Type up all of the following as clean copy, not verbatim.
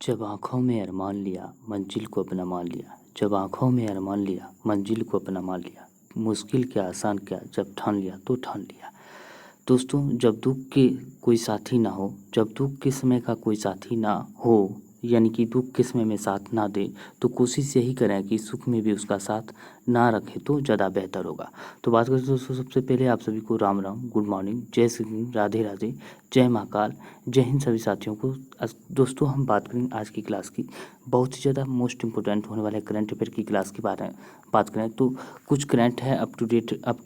जब आँखों में अरमान लिया मंजिल को अपना मान लिया। जब आँखों में अरमान लिया मंजिल को अपना मान लिया। मुश्किल क्या आसान क्या जब ठान लिया तो ठान लिया। दोस्तों, जब दुख के कोई साथी ना हो, जब दुख के समय का कोई साथी ना हो, यानी कि दुख के समय में साथ ना दे, तो कोशिश यही करें कि सुख में भी उसका साथ ना रखें तो ज़्यादा बेहतर होगा। तो बात करते हैं दोस्तों, सबसे पहले आप सभी को राम राम, गुड मॉर्निंग, जय श्री कृष्ण, राधे राधे, जय महाकाल, जय हिंद सभी साथियों को। दोस्तों, हम बात करेंगे आज की क्लास की बहुत ही ज़्यादा मोस्ट इंपॉर्टेंट होने वाले करंट अफेयर की क्लास के बारे में बात करें तो कुछ करंट है अप टू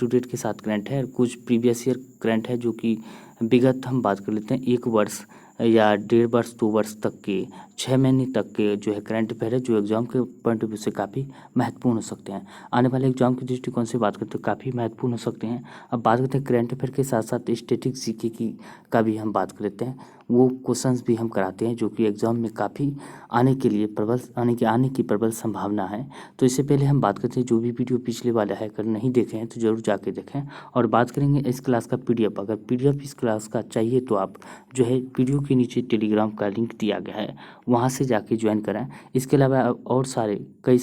डेट के साथ करंट है, और कुछ प्रीवियस ईयर करंट है जो कि विगत हम बात कर लेते हैं 1 वर्ष या 1.5 वर्ष 2 वर्ष तक के 6 महीने तक के जो है करंट अफेयर है, जो एग्जाम के पॉइंट ऑफ व्यू से काफ़ी महत्वपूर्ण हो सकते हैं। आने वाले एग्जाम के दृष्टिकोण से बात करते हैं काफ़ी महत्वपूर्ण हो सकते हैं। अब बात करते हैं करंट अफेयर के साथ साथ स्टैटिक जीके की का भी हम बात कर लेते हैं। वो क्वेश्चंस भी हम कराते हैं जो कि एग्जाम में काफ़ी आने की प्रबल संभावना है। तो इससे पहले हम बात करते हैं, जो भी वीडियो पिछले वाला है अगर नहीं देखे हैं तो ज़रूर जाके देखें। और बात करेंगे इस क्लास का पीडीएफ। अगर पीडीएफ इस क्लास का चाहिए तो आप जो है वीडियो के नीचे टेलीग्राम का लिंक दिया गया है, वहाँ से जाके ज्वाइन करें। इसके अलावा और कई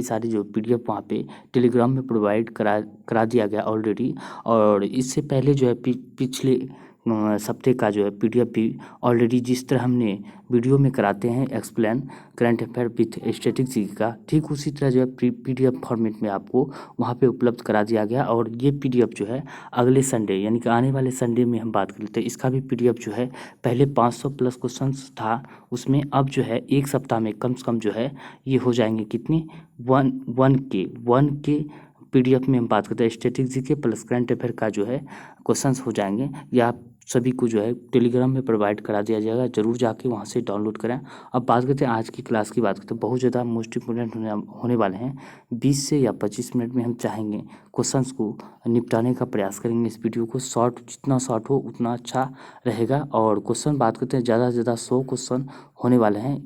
सारे जो पीडीएफ वहाँ पे टेलीग्राम में प्रोवाइड करा दिया गया ऑलरेडी। और इससे पहले जो है पिछले सप्ताह का जो है पीडीएफ भी ऑलरेडी, जिस तरह हमने वीडियो में कराते हैं explain current affair with static GK का, ठीक उसी तरह जो है पीडीएफ फॉर्मेट में आपको वहाँ पे उपलब्ध करा दिया गया। और ये पीडीएफ जो है अगले संडे यानी कि आने वाले संडे में हम बात कर लेते हैं। इसका भी पीडीएफ जो है पहले 500 प्लस क्वेश्चंस था उसमें, अब जो है एक सप्ताह में कम से कम जो है ये हो जाएंगे कितने, वन के पीडीएफ में हम बात करते हैं static GK plus current affair का जो है क्वेश्चंस हो जाएंगे। या आप सभी को जो है टेलीग्राम में प्रोवाइड करा दिया जाएगा, जरूर जाके वहाँ से डाउनलोड करें। अब बात करते हैं आज की क्लास की, बात करते हैं बहुत ज़्यादा मोस्ट इंपोर्टेंट होने वाले हैं। 20 से या 25 मिनट में हम चाहेंगे क्वेश्चंस को निपटाने का प्रयास करेंगे। इस वीडियो को जितना शॉर्ट हो उतना अच्छा रहेगा। और क्वेश्चन बात करते हैं ज़्यादा से ज़्यादा 100 क्वेश्चन होने वाले हैं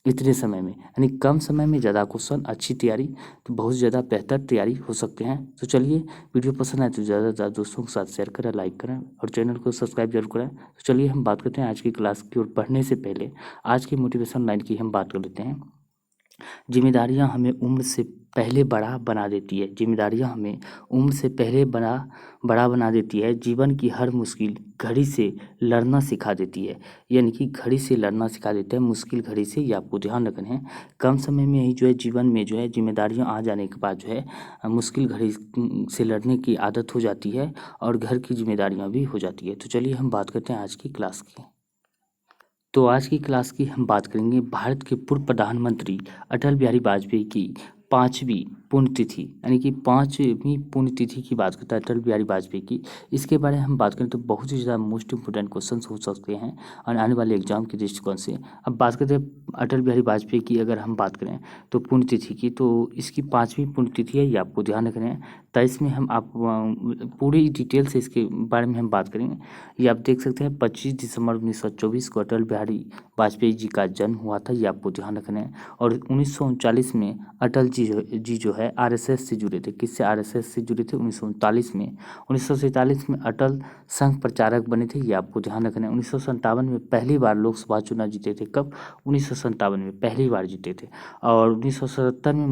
इतने समय में, यानी कम समय में ज़्यादा क्वेश्चन, अच्छी तैयारी तो बहुत ज़्यादा बेहतर तैयारी हो सकते हैं। तो चलिए, वीडियो पसंद आए तो ज़्यादा से ज़्यादा दोस्तों के साथ शेयर करें, लाइक करें और चैनल को सब्सक्राइब जरूर करें। तो चलिए हम बात करते हैं आज की क्लास की, और पढ़ने से पहले आज की मोटिवेशन लाइन की हम बात कर लेते हैं। जिम्मेदारियां हमें उम्र से पहले बड़ा बना देती है। जिम्मेदारियां हमें उम्र से पहले बड़ा बना देती है। जीवन की हर मुश्किल घड़ी से लड़ना सिखा देती है, यानी कि घड़ी से लड़ना सिखा देता है, मुश्किल घड़ी से। ये आपको ध्यान रखना है। कम समय में ही जो है जीवन में जो है जिम्मेदारियां आ जाने के बाद जो है मुश्किल घड़ी से लड़ने की आदत हो जाती है, और घर की जिम्मेदारियां भी हो जाती है। तो चलिए हम बात करते हैं आज की क्लास की। तो आज की क्लास की हम बात करेंगे भारत के पूर्व प्रधानमंत्री अटल बिहारी वाजपेयी की 5वीं पुण्यतिथि, यानी कि 5वीं पुण्यतिथि की बात करते हैं अटल बिहारी वाजपेयी की। इसके बारे में हम बात करें तो बहुत ही ज़्यादा मोस्ट इंपोर्टेंट क्वेश्चन हो सकते हैं और आने वाले एग्जाम के दृष्टिकोण से। अब बात करते हैं अटल बिहारी वाजपेयी की, अगर हम बात करें तो पुण्यतिथि की, तो इसकी 5वीं पुण्यतिथि है, ये आपको ध्यान रखना है। तो इसमें हम आप पूरी डिटेल से इसके बारे में हम बात करेंगे। ये आप देख सकते हैं 25 दिसंबर 1924 को अटल बिहारी वाजपेयी जी का जन्म हुआ था, ये आपको ध्यान रखना है। और 1939 में अटल जी जो है आरएसएस से जुड़े थे। किससे? आरएसएस से जुड़े थे 1939 में। 1947 में अटल संघ प्रचारक बने थे, ये आपको ध्यान रखना है। 1957 में पहली बार लोकसभा चुनाव जीते थे। कब? 1957 में पहली बार जीते थे। और 1977 में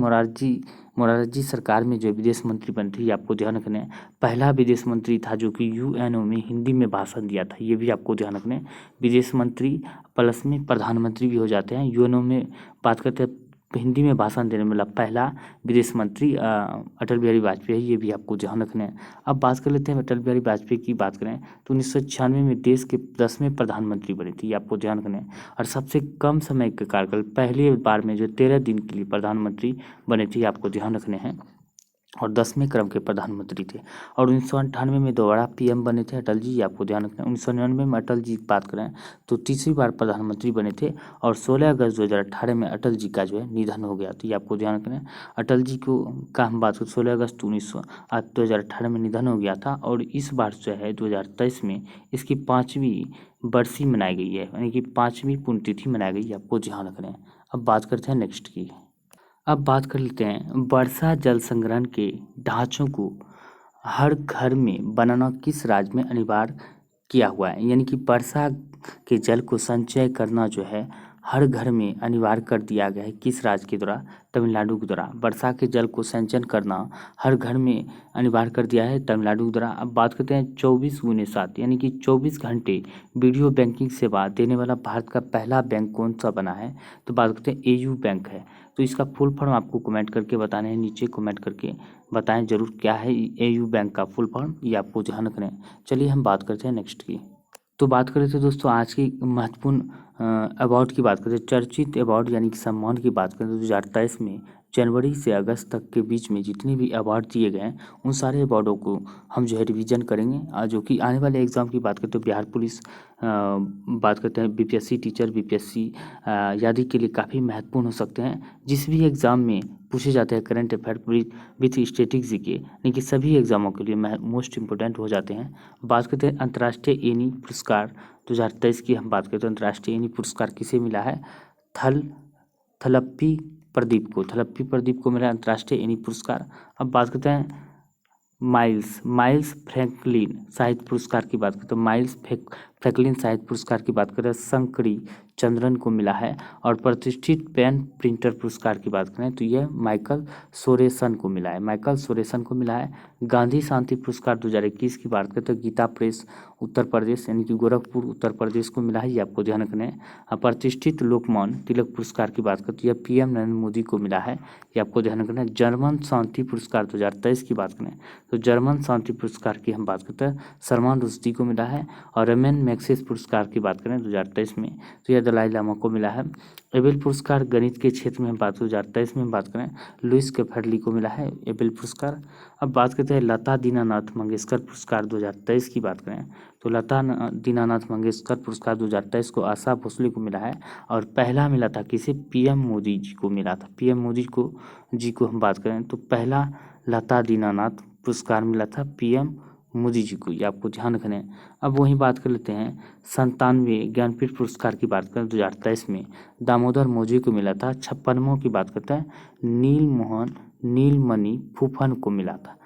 मोरारजी सरकार में जो विदेश मंत्री बने थे, ये आपको ध्यान रखना है। पहला विदेश मंत्री था जो कि यूएनओ में हिंदी में भाषण दिया था, ये भी आपको ध्यान रखना है। विदेश मंत्री प्लस में प्रधानमंत्री भी हो जाते हैं। यूएनओ में बात करते हैं हिंदी में भाषण देने वाला पहला विदेश मंत्री अटल बिहारी वाजपेयी, ये भी आपको ध्यान रखना है। अब बात कर लेते हैं अटल बिहारी वाजपेयी की। बात करें तो 1996 में देश के 10वें प्रधानमंत्री बने थे, ये आपको ध्यान रखना है। और सबसे कम समय के कार्यकाल पहली बार में जो 13 दिन के लिए प्रधानमंत्री बने थे, ये आपको ध्यान रखने हैं। और 10वें क्रम के प्रधानमंत्री थे। और 1998 में दोबारा पीएम बने थे अटल जी, ये आपको ध्यान रखना है। 1999 में अटल जी की बात करें तो तीसरी बार प्रधानमंत्री बने थे। और 16 अगस्त 2018 में अटल जी का जो है निधन हो गया, तो ये आपको ध्यान रखना है। अटल जी का हम बात करें 16 अगस्त 2018 में निधन हो गया था। और इस बार जो है 2023 में इसकी 5वीं बरसी मनाई गई है, यानी कि 5वीं पुण्यतिथि मनाई गई है, आपको ध्यान रखना है। अब बात करते हैं नेक्स्ट की। अब बात कर लेते हैं वर्षा जल संग्रहण के ढांचों को हर घर में बनाना किस राज्य में अनिवार्य किया हुआ है, यानी कि वर्षा के जल को संचय करना जो है हर घर में अनिवार्य कर दिया गया है। किस राज्य के द्वारा? तमिलनाडु के द्वारा। वर्षा के जल को संचयन करना हर घर में अनिवार्य कर दिया है तमिलनाडु के द्वारा। अब बात करते हैं 24/7 यानी कि 24 घंटे वीडियो बैंकिंग सेवा देने वाला भारत का पहला बैंक कौन सा बना है? तो बात करते हैं एयू बैंक है। तो इसका फुल फॉर्म आपको कमेंट करके बताने हैं, नीचे कमेंट करके बताएं जरूर क्या है एयू बैंक का फुल फॉर्म, ये आपको ध्यान रखना है। चलिए हम बात करते हैं नेक्स्ट की। तो बात करें तो दोस्तों आज की महत्वपूर्ण अवार्ड की बात करें, चर्चित अवार्ड यानी कि सम्मान की बात करें तो 2023 में जनवरी से अगस्त तक के बीच में जितने भी अवार्ड दिए गए हैं उन सारे अवार्डों को हम जो है रिवीजन करेंगे। जो कि आने वाले एग्ज़ाम की बात करते हैं बिहार पुलिस, बात करते हैं बीपीएससी टीचर, बीपीएससी आदि के लिए काफ़ी महत्वपूर्ण हो सकते हैं। जिस भी एग्ज़ाम में पूछे जाते हैं current affair with static GK, यानी कि सभी एग्ज़ामों के लिए मोस्ट इम्पोर्टेंट हो जाते हैं। बात करते हैं अंतर्राष्ट्रीय एनी पुरस्कार 2023 की हम बात करते हैं। अंतर्राष्ट्रीय एनी पुरस्कार किसे मिला है? थलप्पी प्रदीप को मिला अंतर्राष्ट्रीय एनी पुरस्कार। अब बात करते हैं माइल्स फ्रैंकलिन साहित्य पुरस्कार की बात करते हैं। माइल्स फ्रैंकलिन साहित्य पुरस्कार की बात करें शंकरी चंद्रन को मिला है। और प्रतिष्ठित पेन प्रिंटर पुरस्कार की बात करें तो यह माइकल सोरेसन को मिला है। गांधी शांति पुरस्कार 2021 की बात करें तो गीता प्रेस उत्तर प्रदेश यानी कि गोरखपुर उत्तर प्रदेश को मिला है, ये आपको ध्यान रखना है। प्रतिष्ठित लोकमान्य तिलक पुरस्कार की बात करें तो यह पीएम नरेंद्र मोदी को मिला है, ये आपको ध्यान रखना है। जर्मन शांति पुरस्कार 2023 की बात करें तो जर्मन शांति पुरस्कार की हम बात करते हैं सलमान रुश्दी को मिला है। और रमन मैग्सेस पुरस्कार की बात करें 2023 में तो यह दलाई लामा को मिला है। एबेल पुरस्कार गणित के क्षेत्र में हम बात 2023 में हम बात करें लुइस कैफर्ली को मिला है एबेल पुरस्कार। अब बात करते हैं लता दीनानाथ मंगेशकर पुरस्कार 2023 की बात करें तो लता दीनानाथ मंगेशकर पुरस्कार 2023 को आशा भोसले को मिला है। और पहला मिला था किसे? पीएम मोदी जी को मिला था। पीएम मोदी जी को हम बात करें तो पहला लता दीनानाथ पुरस्कार मिला था पीएम मोदी जी को, ये आपको ध्यान रखना है। अब वहीं बात कर लेते हैं 97वें ज्ञानपीठ पुरस्कार की बात करें 2023 में दामोदर मोदी को मिला था। 56वां की बात करते हैं नीलमणि फूफन को मिला था।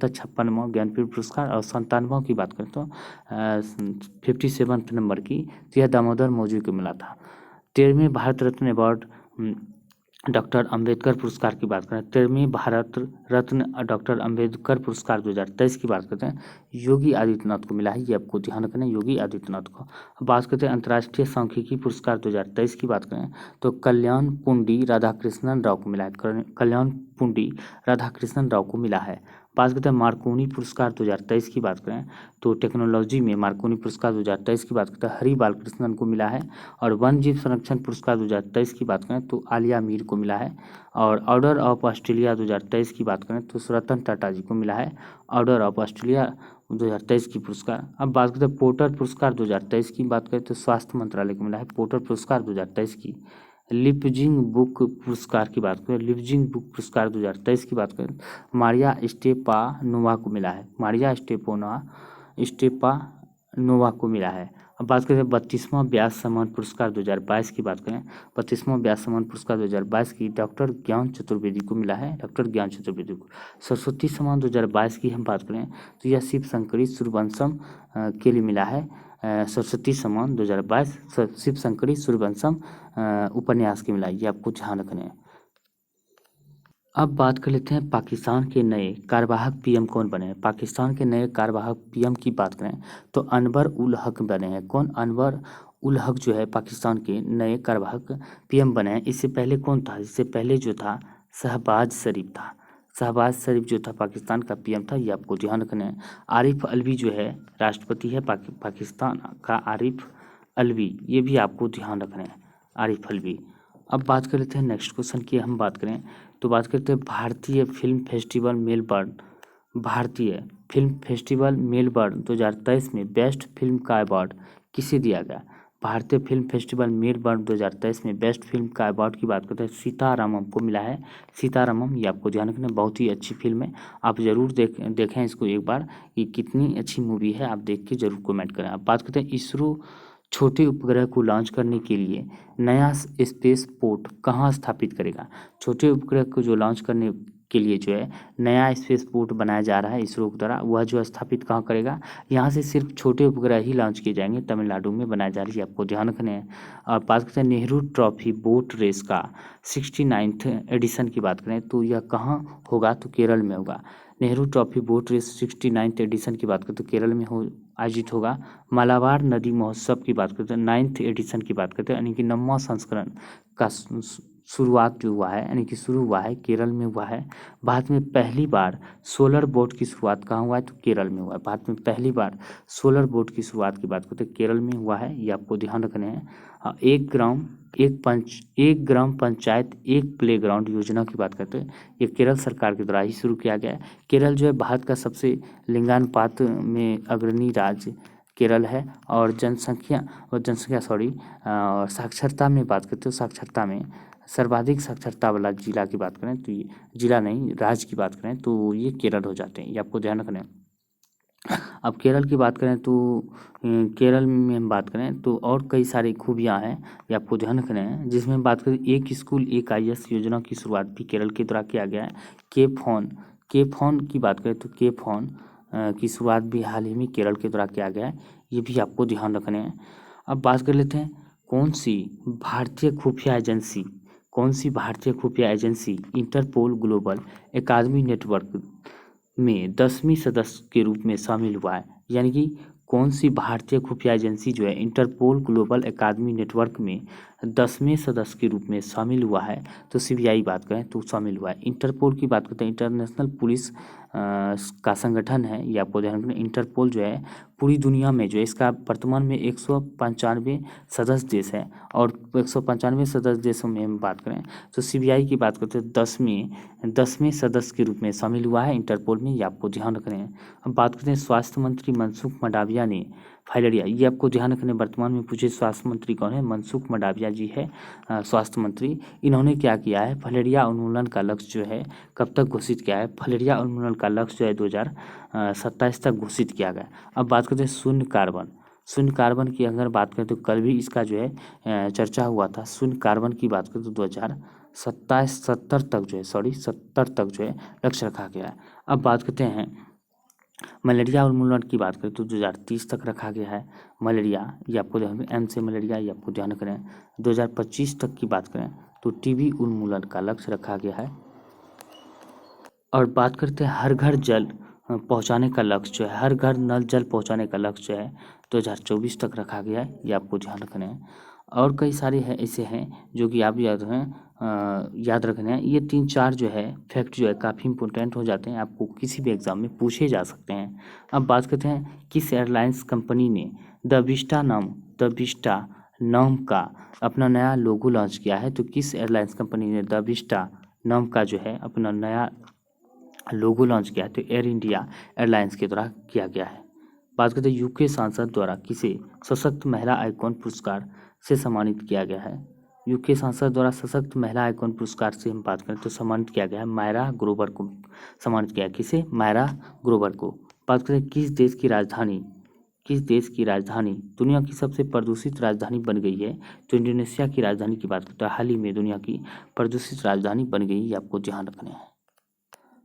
56वां ज्ञानपीठ पुरस्कार। और 97वां की बात करें तो 57 नंबर की तो यह दामोदर मोदी को मिला था। 13वें भारत रत्न अवार्ड डॉक्टर अंबेडकर पुरस्कार की बात करें 13वें भारत रत्न डॉक्टर अंबेडकर पुरस्कार 2023 की बात करते हैं योगी आदित्यनाथ को मिला है, ये आपको ध्यान रखना है योगी आदित्यनाथ को। बात करते हैं अंतर्राष्ट्रीय सांख्यिकी पुरस्कार 2023 की बात करें तो कल्याण पुंडी राधाकृष्णन राव को मिला है। कल्याण पुंडी राधाकृष्णन राव को मिला है। बात करते हैं मार्कोनी पुरस्कार 2023 की बात करें तो टेक्नोलॉजी में मार्कोनी पुरस्कार 2023 की बात करते हैं हरि बालकृष्णन को मिला है। और वन जीव संरक्षण पुरस्कार 2023 की बात करें तो आलिया मीर को मिला है। और ऑर्डर ऑफ ऑस्ट्रेलिया 2023 की बात करें तो रतन टाटा जी को मिला है ऑर्डर ऑफ ऑस्ट्रेलिया 2023 की पुरस्कार। अब बात करते हैं पोर्टर पुरस्कार 2023 की बात करें तो स्वास्थ्य मंत्रालय को मिला है पोर्टर पुरस्कार 2023 की। लिपजिंग बुक पुरस्कार की बात करें लिपजिंग बुक पुरस्कार 2023 की बात करें मारिया स्टेपानोवा को मिला है। मारिया स्टेपानोवा को मिला है। अब बात करें 32वां व्यास सम्मान पुरस्कार 2022 की बात करें 32वां व्यास सम्मान पुरस्कार 2022 की डॉक्टर ज्ञान चतुर्वेदी को मिला है डॉक्टर ज्ञान चतुर्वेदी को। सरस्वती सम्मान 2022 की हम बात करें तो यह शिव शंकरी सूर्यवंशम के लिए मिला है। सरस्वती सम्मान 2022 शिव शंकरी सूर्यवंशम उपन्यास की मिला है, ये आपको ध्यान रखना है। अब बात कर लेते हैं पाकिस्तान के नए कार्यवाहक पीएम कौन बने हैं। पाकिस्तान के नए कार्यवाहक पीएम की बात करें तो अनवर उल हक बने हैं। कौन? अनवर उल हक जो है पाकिस्तान के नए कार्यवाहक पीएम बने हैं। इससे पहले कौन था? इससे पहले जो था शहबाज शरीफ था। शहबाज शरीफ जो था पाकिस्तान का पीएम था, ये आपको ध्यान रखना है। आरिफ अलवी जो है राष्ट्रपति है पाकिस्तान का, आरिफ अलवी, ये भी आपको ध्यान रखना है आरिफ अलवी। अब बात कर लेते हैं नेक्स्ट क्वेश्चन की हम बात करें तो बात करते हैं भारतीय फिल्म फेस्टिवल मेलबर्न 2023 में बेस्ट फिल्म का अवार्ड किसे दिया गया? भारतीय फिल्म फेस्टिवल मेलबर्न 2023 में बेस्ट फिल्म का अवार्ड की बात करते हैं सीतारामम को मिला है। सीतारामम, ये आपको ध्यान रखना, बहुत ही अच्छी फिल्म है, आप ज़रूर देखें इसको एक बार, ये कितनी अच्छी मूवी है, आप देख के जरूर कमेंट करें। अब बात करते हैं इसरो छोटे उपग्रह को लॉन्च करने के लिए नया स्पेस पोर्ट कहाँ स्थापित करेगा? छोटे उपग्रह को जो लॉन्च करने के लिए जो है नया स्पेस पोर्ट बनाया जा रहा है इसरो के द्वारा। वह जो स्थापित कहाँ करेगा, यहाँ से सिर्फ छोटे उपग्रह ही लॉन्च किए जाएंगे, तमिलनाडु में बनाया जा रही है, आपको ध्यान रखना है। और बात करते हैं नेहरू ट्रॉफी बोट रेस का 69th एडिशन की बात करें तो यह कहाँ होगा, तो केरल में होगा। Nehru trophy boat race 69th edition की बात करें तो केरल में हो आयोजित होगा। मालाबार नदी महोत्सव की बात करते हैं 9th एडिशन की बात करते हैं, यानी कि 9वां संस्करण का शुरुआत जो हुआ है, यानी कि शुरू हुआ है केरल में हुआ है। भारत में पहली बार सोलर बोट की शुरुआत कहाँ हुआ है, तो केरल में हुआ है। भारत में पहली बार सोलर बोट की शुरुआत की बात करते हैं केरल में हुआ है, ये आपको ध्यान रखने हैं। एक ग्राम पंचायत एक प्ले ग्राउंड योजना की बात करते हैं, ये केरल सरकार के द्वारा ही शुरू किया गया है। केरल जो है भारत का सबसे लिंगानुपात में अग्रणी राज्य केरल है। और साक्षरता में बात करते हो, साक्षरता में सर्वाधिक साक्षरता वाला जिला की बात करें तो ये जिला नहीं राज्य की बात करें तो ये केरल हो जाते हैं, ये आपको ध्यान रखना है। अब केरल की बात करें तो केरल में हम बात करें तो और कई सारी खूबियाँ हैं, ये आपको ध्यान रखना है। जिसमें हम बात करें एक स्कूल एक IAS योजना की शुरुआत भी केरल के द्वारा किया गया है। के फोन की बात करें तो के फोन की शुरुआत भी हाल ही में केरल के द्वारा किया गया है, ये भी आपको ध्यान रखने हैं। अब बात कर लेते हैं कौन सी भारतीय खुफिया agency Interpol global academy network में 10वीं सदस्य के रूप में शामिल हुआ है। यानी कि कौन सी भारतीय खुफिया एजेंसी जो है इंटरपोल ग्लोबल एकाडमी नेटवर्क में 10वें सदस्य के रूप में शामिल हुआ है, तो CBI बात करें तो शामिल हुआ है। इंटरपोल की बात करते हैं इंटरनेशनल पुलिस का संगठन है, ये आपको ध्यान रखना। इंटरपोल जो है पूरी दुनिया में जो है इसका वर्तमान में 195 सदस्य देश हैं, और 195 सदस्य देशों में हम बात करें तो CBI की बात करते हैं 10वें सदस्य के रूप में शामिल हुआ है इंटरपोल में, ये आपको ध्यान रखना है। अब बात करते हैं स्वास्थ्य मंत्री मनसुख मंडाविया ने फाइलेरिया, ये आपको ध्यान रखना है। वर्तमान में पूछे स्वास्थ्य मंत्री कौन है, मनसुख मंडाविया जी है स्वास्थ्य मंत्री। इन्होंने क्या किया है, फाइलेरिया उन्मूलन का लक्ष्य जो है कब तक घोषित किया है, फाइलेरिया उन्मूलन का लक्ष्य जो है 2027 तक घोषित किया गया। अब बात करते हैं शून्य कार्बन की अगर बात करें तो कल भी इसका जो है चर्चा हुआ था। शून्य कार्बन की बात करें तो 2070 तक जो है लक्ष्य रखा गया है। अब बात करते हैं मलेरिया उन्मूलन की बात करें तो 2030 तक रखा गया है मलेरिया, ये आपको ध्यान रखना। से मलेरिया, ये आपको ध्यान रखना है। 2025 तक की बात करें तो TB उन्मूलन का लक्ष्य रखा गया है। और बात करते हैं हर घर जल पहुंचाने का लक्ष्य जो है, हर घर नल जल पहुंचाने का लक्ष्य जो है 2024 तक रखा गया है, ये आपको ध्यान रखना है। और कई सारे हैं ऐसे हैं जो कि आप याद रखना है। ये 3-4 जो है फैक्ट जो है काफ़ी इंपॉर्टेंट हो जाते हैं, आपको किसी भी एग्जाम में पूछे जा सकते हैं। अब बात करते हैं किस एयरलाइंस कंपनी ने द विस्टा नाम का अपना नया लोगो लॉन्च किया है, तो किस एयरलाइंस कंपनी ने द विस्टा नाम का जो है अपना नया लोगो लॉन्च किया है, तो एयर इंडिया एयरलाइंस के द्वारा किया गया है। बात करते हैं UK सांसद द्वारा किसे सशक्त महिला आइकॉन पुरस्कार से सम्मानित किया गया है। UK सांसद द्वारा सशक्त महिला आइकॉन पुरस्कार से हम बात करें तो सम्मानित किया गया है मायरा ग्रोवर को, सम्मानित किया किसे, मायरा ग्रोवर को। बात करें किस देश की राजधानी दुनिया की सबसे प्रदूषित राजधानी बन गई है, तो इंडोनेशिया की राजधानी की बात करते हैं हाल ही में दुनिया की प्रदूषित राजधानी बन गई, ये आपको ध्यान रखना है।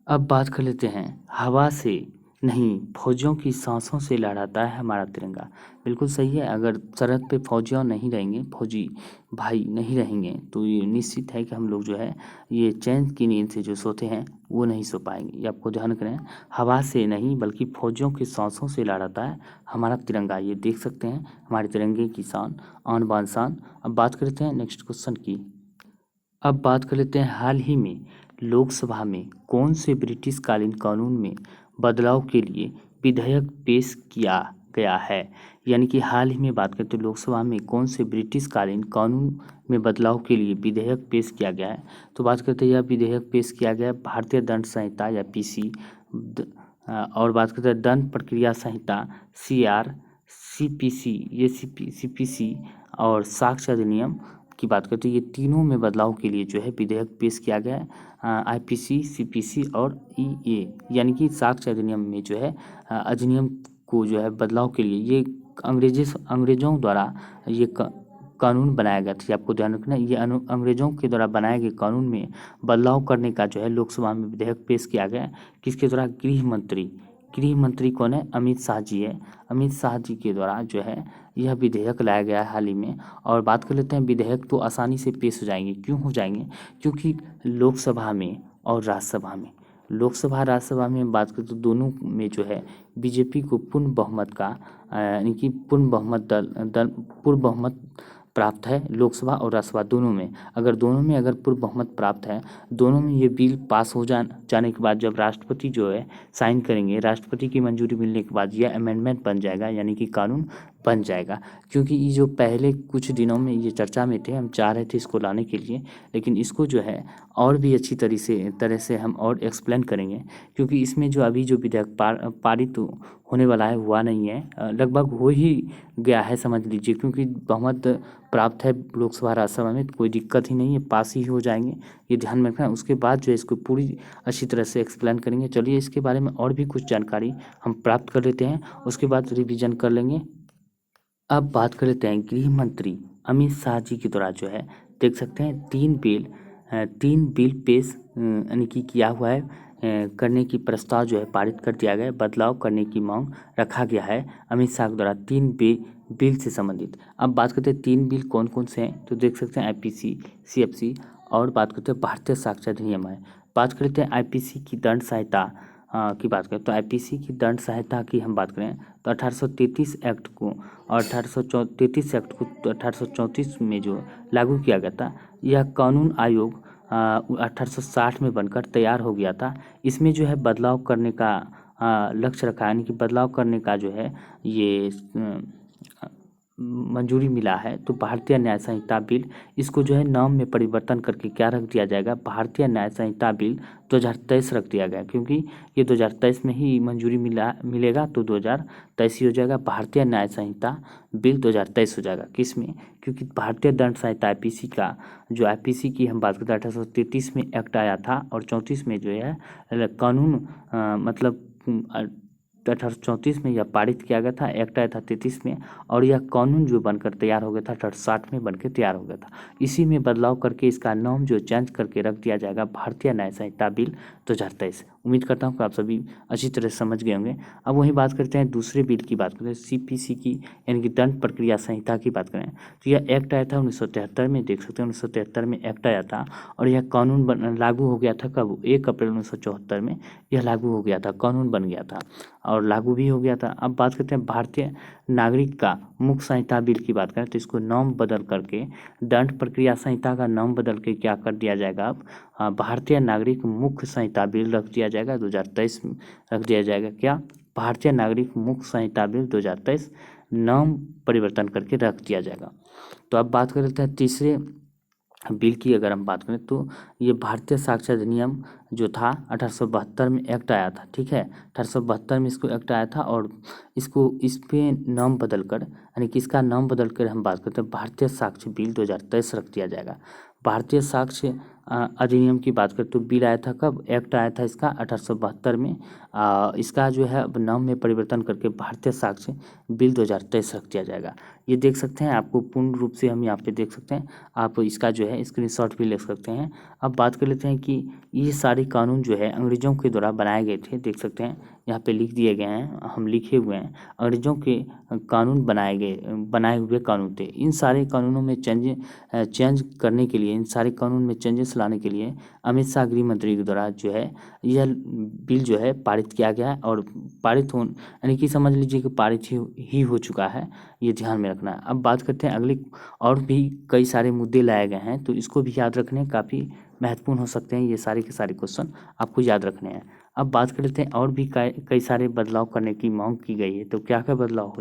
अब बात कर लेते हैं हवा से नहीं फौजियों की सांसों से लहराता है हमारा तिरंगा। बिल्कुल सही है, अगर सरहद पे फौजियों नहीं रहेंगे, फौजी भाई नहीं रहेंगे तो ये निश्चित है कि हम लोग जो है ये चैन की नींद से जो सोते हैं वो नहीं सो पाएंगे, ये आपको ध्यान रखना है। हवा से नहीं बल्कि फौजियों की सांसों से लहराता है हमारा तिरंगा, ये देख सकते हैं हमारे तिरंगे की शान आन बान शान। अब बात करते हैं नेक्स्ट क्वेश्चन की। अब बात कर लेते हैं हाल ही में लोकसभा में कौन से ब्रिटिश कालीन कानून में बदलाव के लिए विधेयक पेश किया गया है। यानी कि हाल ही में बात करते हैं लोकसभा में कौन से ब्रिटिश कालीन कानून में बदलाव के लिए विधेयक पेश किया गया है, तो बात करते हैं यह विधेयक पेश किया गया है भारतीय दंड संहिता या PC और बात करते हैं दंड प्रक्रिया संहिता CPC, ये CPC और साक्ष्य अधिनियम की बात करते हैं, ये तीनों में बदलाव के लिए जो है विधेयक पेश किया गया है IPC, CPC और EA, यानी कि साक्ष्य अधिनियम में जो है अधिनियम को जो है बदलाव के लिए ये अंग्रेजों द्वारा ये कानून बनाया गया था, ये आपको ध्यान रखना है। ये अंग्रेजों के द्वारा बनाए गए कानून में बदलाव करने का जो है लोकसभा में विधेयक पेश किया गया। किसके द्वारा? गृह मंत्री कौन है? अमित शाह जी है। अमित शाह जी के द्वारा जो है यह विधेयक लाया गया है हाल ही में। और बात कर लेते हैं, विधेयक तो आसानी से पेश हो जाएंगे। क्यों हो जाएंगे? क्योंकि लोकसभा में और राज्यसभा में, लोकसभा राज्यसभा में बात करें तो दोनों में जो है बीजेपी को पूर्ण बहुमत का यानी कि पूर्ण बहुमत प्राप्त है। लोकसभा और राज्यसभा दोनों में, अगर पूर्ण बहुमत प्राप्त है, दोनों में ये बिल पास हो जाने के बाद जब राष्ट्रपति जो है साइन करेंगे, राष्ट्रपति की मंजूरी मिलने के बाद यह अमेंडमेंट बन जाएगा, यानी कि कानून बन जाएगा। क्योंकि ये जो पहले कुछ दिनों में ये चर्चा में थे, हम चाह रहे थे इसको लाने के लिए, लेकिन इसको जो है और भी अच्छी तरह से हम और एक्सप्लेन करेंगे। क्योंकि इसमें जो अभी जो विधेयक पारित होने वाला है हुआ नहीं है, लगभग हो ही गया है समझ लीजिए। क्योंकि बहुमत प्राप्त है लोकसभा राज्यसभा में, तो कोई दिक्कत ही नहीं है, पास ही हो जाएंगे, ये ध्यान में रखना। उसके बाद जो है इसको पूरी अच्छी तरह से एक्सप्लेन करेंगे। चलिए इसके बारे में और भी कुछ जानकारी हम प्राप्त कर लेते हैं, उसके बाद रिवीजन कर लेंगे। अब बात कर लेते हैं गृह मंत्री अमित शाह जी के द्वारा जो है देख सकते हैं 3 बिल पेश यानी कि किया हुआ है, करने की प्रस्ताव जो है पारित कर दिया गया है, बदलाव करने की मांग रखा गया है अमित शाह के द्वारा 3 बिल से संबंधित। अब बात करते हैं 3 बिल कौन कौन से हैं, तो देख सकते हैं आईपीसी, सीएफसी और बात करते हैं भारतीय साक्ष्य अधिनियम है। बात करते हैं आईपीसी की दंड सहायता की बात करें तो आईपीसी की दंड सहायता की हम बात करें तो 1833 एक्ट को और 1833 एक्ट को 1834 में जो लागू किया गया था, यह कानून आयोग 1860 में बनकर तैयार हो गया था। इसमें जो है बदलाव करने का लक्ष्य रखा है, यानी कि बदलाव करने का जो है ये मंजूरी मिला है। तो भारतीय न्याय संहिता बिल, इसको जो है नाम में परिवर्तन करके क्या रख दिया जाएगा, भारतीय न्याय संहिता बिल 2023 रख दिया गया। क्योंकि ये 2023 में ही मंजूरी मिलेगा, तो 2023 ही हो जाएगा, भारतीय न्याय संहिता बिल 2023 हो जाएगा। किस में? क्योंकि भारतीय दंड संहिता आईपीसी का जो आईपीसी की हम बात करते हैं 1833 में एक्ट आया था और 34 में जो है कानून मतलब 1834 में यह पारित किया गया था, एक्ट आया था 33 में, और यह कानून जो बनकर तैयार हो गया था 1860 में बनकर तैयार हो गया था। इसी में बदलाव करके इसका नाम जो चेंज करके रख दिया जाएगा भारतीय न्याय संहिता बिल 2023। उम्मीद करता हूँ कि आप सभी अच्छी तरह से समझ गए होंगे। अब वहीं बात करते हैं दूसरे बिल की, बात करते हैं सीपीसी की, यानी कि दंड प्रक्रिया संहिता की बात करें तो यह एक्ट आया था 1973 में। देख सकते हैं 1973 में एक्ट आया था और यह कानून लागू हो गया था कब? 1 अप्रैल 1974 में यह लागू हो गया था, कानून बन गया था और लागू भी हो गया था। अब बात करते हैं भारतीय नागरिक का मुख्य संहिता बिल की बात करें तो इसको नाम बदल करके दंड प्रक्रिया संहिता का नाम बदल के क्या कर दिया जाएगा, अब भारतीय नागरिक मुख्य संहिता बिल रख दिया जाएगा 2023 में रख दिया जाएगा। क्या? भारतीय नागरिक मुख्य संहिता बिल 2023 नाम परिवर्तन करके रख दिया जाएगा। तो अब बात कर लेते हैं तीसरे बिल की। अगर हम बात करें तो ये भारतीय साक्ष्य अधिनियम जो था 1872 में एक्ट आया था, ठीक है, 1872 में इसको एक्ट आया था और इस पे नाम बदल कर, यानी कि इसका नाम बदल कर हम बात करते हैं भारतीय साक्ष्य बिल 2023 रख दिया जाएगा। भारतीय साक्ष्य अधिनियम की बात करें तो बिल आया था कब? एक्ट आया था इसका 1872 में। इसका जो है अब नाम में परिवर्तन करके भारतीय साक्ष्य बिल 2023 रख दिया जाएगा। ये देख सकते हैं, आपको पूर्ण रूप से हम यहाँ पे देख सकते हैं, आप इसका जो है स्क्रीनशॉट भी ले सकते हैं। अब बात कर लेते हैं कि ये सारे कानून जो है अंग्रेजों के द्वारा बनाए गए थे। देख सकते हैं यहाँ पे लिख दिए गए हैं, हम लिखे हुए हैं, अंग्रेजों के कानून बनाए हुए कानून थे। इन सारे कानूनों में चेंज करने के लिए, इन सारे कानून में चेंजेस लाने के लिए अमित शाह गृह मंत्री के द्वारा जो है यह बिल जो है पारित किया गया है और पारित हो, यानी कि समझ लीजिए कि पारित ही हो चुका है, ये ध्यान में रखना है। अब बात करते हैं अगले, और भी कई सारे मुद्दे लाए गए हैं तो इसको भी याद रखने काफ़ी महत्वपूर्ण हो सकते हैं। ये सारे के सारे क्वेश्चन आपको याद रखने हैं। अब बात कर लेते हैं और भी कई सारे बदलाव करने की मांग की गई है, तो क्या क्या बदलाव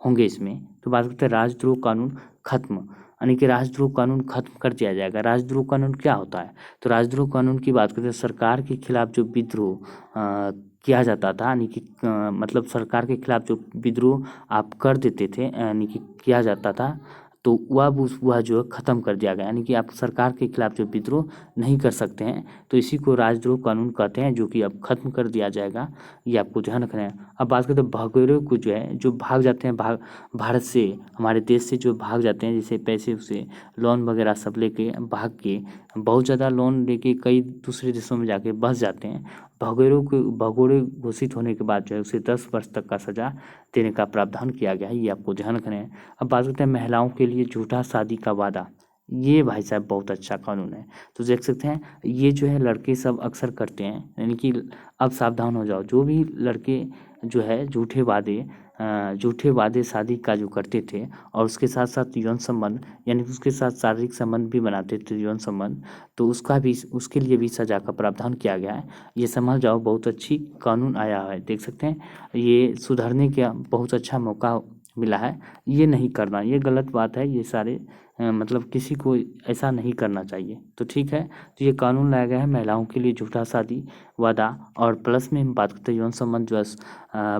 होंगे इसमें, तो बात करते हैं राजद्रोह कानून खत्म, यानी कि राजद्रोह कानून खत्म कर दिया जाएगा। राजद्रोह कानून क्या होता है, तो राजद्रोह कानून की बात करते हैं सरकार के खिलाफ जो विद्रोह किया जाता था, यानी कि मतलब सरकार के खिलाफ जो विद्रोह आप कर देते थे, यानी कि किया जाता था, तो वह जो है ख़त्म कर दिया गया, यानी कि आप सरकार के खिलाफ जो विद्रोह नहीं कर सकते हैं, तो इसी को राजद्रोह कानून कहते हैं, जो कि अब खत्म कर दिया जाएगा, ये आपको ध्यान रखना है। अब बात करते हैं भगोड़े को, जो है जो भाग जाते हैं भारत से, हमारे देश से जो भाग जाते हैं, जैसे पैसे से लोन वगैरह सब लेके भाग के, बहुत ज़्यादा लोन लेके कई दूसरे देशों में जाके बस जाते हैं। भगोड़े घोषित होने के बाद जो है उसे 10 वर्ष तक का सज़ा देने का प्रावधान किया गया है, ये आपको ध्यान रखना है। अब बात करते हैं महिलाओं के लिए झूठा शादी का वादा। ये भाई साहब बहुत अच्छा कानून है। तो देख सकते हैं ये जो है लड़के सब अक्सर करते हैं, यानी कि अब सावधान हो जाओ, जो भी लड़के जो है झूठे वादे शादी का जो करते थे और उसके साथ साथ यौन संबंध, यानी कि उसके साथ शारीरिक संबंध भी बनाते थे, यौन संबंध, तो उसके लिए भी सज़ा का प्रावधान किया गया है। ये समझ जाओ, बहुत अच्छी कानून आया है। देख सकते हैं ये सुधरने का बहुत अच्छा मौका मिला है। ये नहीं करना, ये गलत बात है। ये सारे मतलब किसी को ऐसा नहीं करना चाहिए। तो ठीक है, तो ये कानून लाया गया है महिलाओं के लिए झूठा शादी वादा, और प्लस में हम बात करते हैं यौन संबंध जो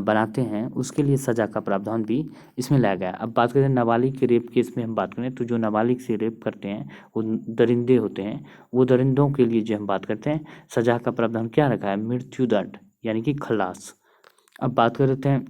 बनाते हैं उसके लिए सज़ा का प्रावधान भी इसमें लाया गया है। अब बात करें नाबालिग के रेप केस में हम बात करें, तो जो नाबालिग से रेप करते हैं वो दरिंदे होते हैं, वो दरिंदों के लिए जो हम बात करते हैं सज़ा का प्रावधान क्या रखा है, मृत्युदंड, यानी कि खल्लास। अब बात कर लेते हैं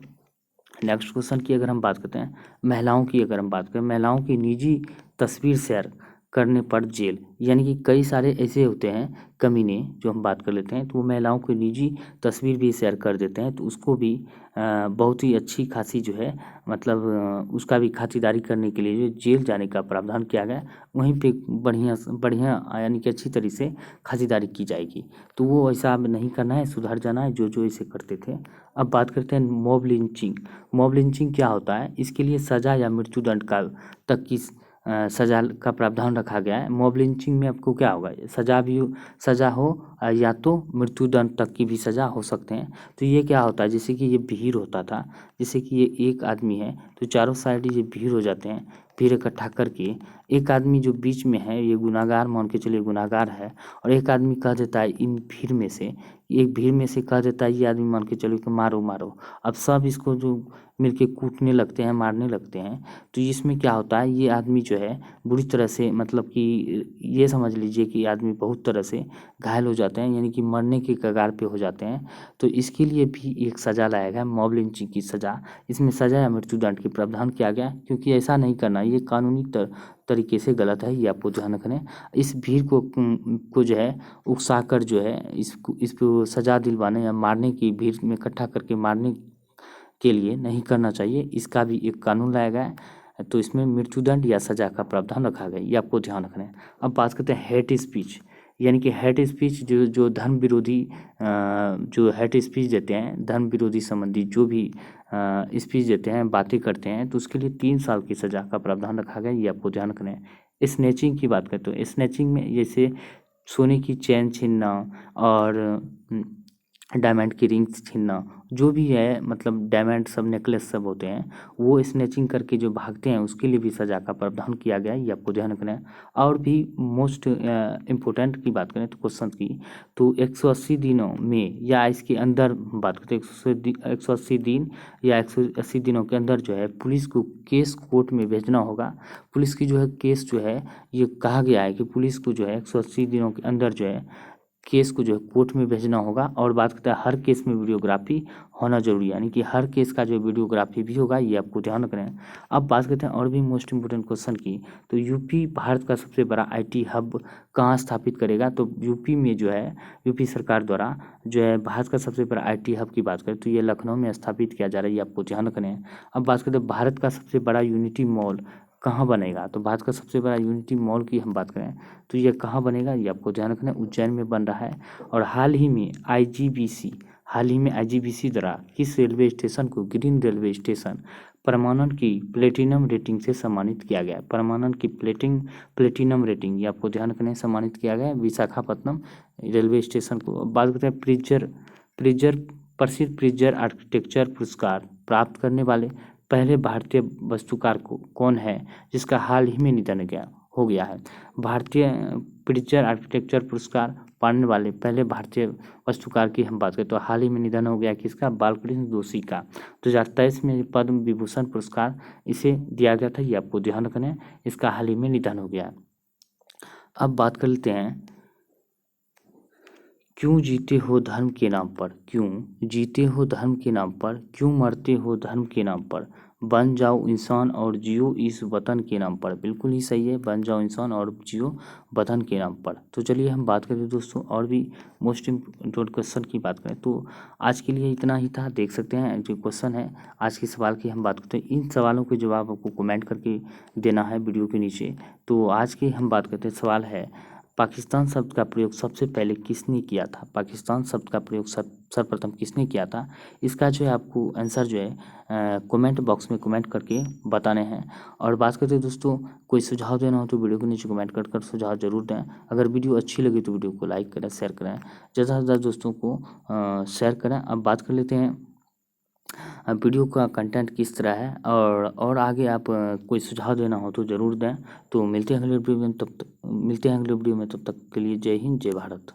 नेक्स्ट क्वेश्चन की। अगर हम बात करते हैं महिलाओं की, अगर हम बात करें महिलाओं की निजी तस्वीर शेयर करने पर जेल, यानी कि कई सारे ऐसे होते हैं कमीने, जो हम बात कर लेते हैं, तो वो महिलाओं की निजी तस्वीर भी शेयर कर देते हैं, तो उसको भी बहुत ही अच्छी खासी जो है मतलब उसका भी खातिरदारी करने के लिए जो जेल जाने का प्रावधान किया गया, वहीं पे बढ़िया यानी कि अच्छी तरीके से खातिरदारी की जाएगी। तो वो ऐसा अब नहीं करना है, सुधर जाना है जो इसे करते थे। अब बात करते हैं मॉब लिंचिंग। मॉब लिंचिंग क्या होता है, इसके लिए सज़ा या मृत्युदंड का तक की सज़ा का प्रावधान रखा गया है। मॉब लिंचिंग में आपको क्या होगा, सज़ा हो या तो मृत्युदंड तक की भी सज़ा हो सकते हैं। तो ये क्या होता है, जैसे कि ये भीड़ होता था, जैसे कि ये एक आदमी है तो चारों साइड ये भीड़ हो जाते हैं, भीड़ इकट्ठा करके एक आदमी जो बीच में है ये गुनाहगार मान के चलिए गुनाहगार है, और एक आदमी कह देता है इन भीड़ में से, एक भीड़ में से कह देता है ये आदमी मान के चलो कि मारो मारो। अब सब इसको जो मिलके कूटने लगते हैं, मारने लगते हैं, तो इसमें क्या होता है ये आदमी जो है बुरी तरह से, मतलब कि ये समझ लीजिए कि आदमी बहुत तरह से घायल हो जाते हैं, यानी कि मरने के कगार पे हो जाते हैं। तो इसके लिए भी एक सज़ा लाया गया, मॉब लिंचिंग की सज़ा। इसमें सज़ा या मृत्युदंड की प्रावधान किया गया, क्योंकि ऐसा नहीं करना, ये कानूनी तरीके से गलत है, ये आपको ध्यान रखना है। इस भीड़ को जो है उकसाकर जो है इसको सज़ा दिलवाने या मारने की, भीड़ में इकट्ठा करके मारने के लिए नहीं करना चाहिए। इसका भी एक कानून लाया गया है, तो इसमें मृत्युदंड या सज़ा का प्रावधान रखा गया, ये आपको ध्यान रखना है। अब बात करते हैं हेट स्पीच, यानी कि हेट स्पीच जो धर्म विरोधी जो हेट स्पीच देते हैं, धर्म विरोधी संबंधी जो भी स्पीच देते हैं, बातें करते हैं, तो उसके लिए 3 साल की सज़ा का प्रावधान रखा गया, ये आपको ध्यान रखना है। स्नैचिंग की बात करें तो स्नैचिंग में जैसे सोने की चैन छीनना और डायमंड की रिंग्स छीनना, जो भी है मतलब डायमंड सब नेकलेस सब होते हैं, वो स्नैचिंग करके जो भागते हैं उसके लिए भी सज़ा का प्रावधान किया गया है, ये आपको ध्यान रखना है। और भी मोस्ट इम्पोर्टेंट की बात करें तो क्वेश्चन की, तो 180 दिनों में या इसके अंदर बात करते हैं, 180 दिन या 180 दिनों के अंदर जो है पुलिस को केस कोर्ट में भेजना होगा। पुलिस की जो है केस जो है, ये कहा गया है कि पुलिस को जो है 180 दिनों के अंदर जो है केस को जो है कोर्ट में भेजना होगा। और बात करते हैं हर केस में वीडियोग्राफी होना जरूरी है, यानी कि हर केस का जो वीडियोग्राफी भी होगा, ये आपको ध्यान रखना है। अब बात करते हैं और भी मोस्ट इम्पोर्टेंट क्वेश्चन की, तो यूपी भारत का सबसे बड़ा आईटी हब कहाँ स्थापित करेगा, तो यूपी में जो है यूपी सरकार द्वारा जो है भारत का सबसे बड़ा आईटी हब की बात करें तो ये लखनऊ में स्थापित किया जा रहा है, ये आपको ध्यान रखना है। अब बात करते हैं भारत का सबसे बड़ा यूनिटी मॉल कहाँ बनेगा, तो भारत का सबसे बड़ा यूनिटी मॉल की हम बात करें तो ये कहाँ बनेगा, ये आपको ध्यान रखना है, उज्जैन में बन रहा है। और हाल ही में आईजीबीसी द्वारा किस रेलवे स्टेशन को ग्रीन रेलवे स्टेशन परमाणु की प्लेटिनम रेटिंग से सम्मानित किया गया है, परमाणु की प्लेटिनम रेटिंग, ये आपको ध्यान रखना है, सम्मानित किया गया है विशाखापट्टनम रेलवे स्टेशन को। अब बात करते हैं प्रसिद्ध प्रिजर आर्किटेक्चर पुरस्कार प्राप्त करने वाले पहले भारतीय वास्तुकार को कौन है, जिसका हाल ही में निधन हो गया है। भारतीय प्रिट्जर आर्किटेक्चर पुरस्कार पाने वाले पहले भारतीय वास्तुकार की हम बात करें तो हाल ही में निधन हो गया किसका, बालकृष्ण जोशी का। 2023 में पद्म विभूषण पुरस्कार इसे दिया गया था, ये आपको ध्यान रखना है, इसका हाल ही में निधन हो गया। अब बात कर लेते हैं, क्यों जीते हो धर्म के नाम पर, क्यों जीते हो धर्म के नाम पर, क्यों मरते हो धर्म के नाम पर, बन जाओ इंसान और जियो इस वतन के नाम पर। बिल्कुल ही सही है, बन जाओ इंसान और जियो वतन के नाम पर। तो चलिए हम बात करें दोस्तों और भी मोस्ट इम्पोर्टेंट क्वेश्चन की बात करें तो आज के लिए इतना ही था। देख सकते हैं जो क्वेश्चन है आज के सवाल की हम बात करते हैं, इन सवालों के जवाब आपको कमेंट करके देना है वीडियो के नीचे। तो आज की हम बात करते हैं, सवाल है पाकिस्तान शब्द का प्रयोग सबसे पहले किसने किया था, पाकिस्तान शब्द का प्रयोग सर्वप्रथम किसने किया था। इसका जो है आपको आंसर जो है कमेंट बॉक्स में कमेंट करके बताने हैं। और बात करते हैं दोस्तों, कोई सुझाव देना हो तो वीडियो के नीचे कमेंट कर सुझाव जरूर दें। अगर वीडियो अच्छी लगी तो वीडियो को लाइक करें, शेयर करें, ज़्यादा से ज़्यादा दोस्तों को शेयर करें। अब बात कर लेते हैं वीडियो का कंटेंट किस तरह है, और आगे आप कोई सुझाव देना हो तो ज़रूर दें। तो मिलते हैं अगले वीडियो में, तब तक के लिए जय हिंद, जय भारत।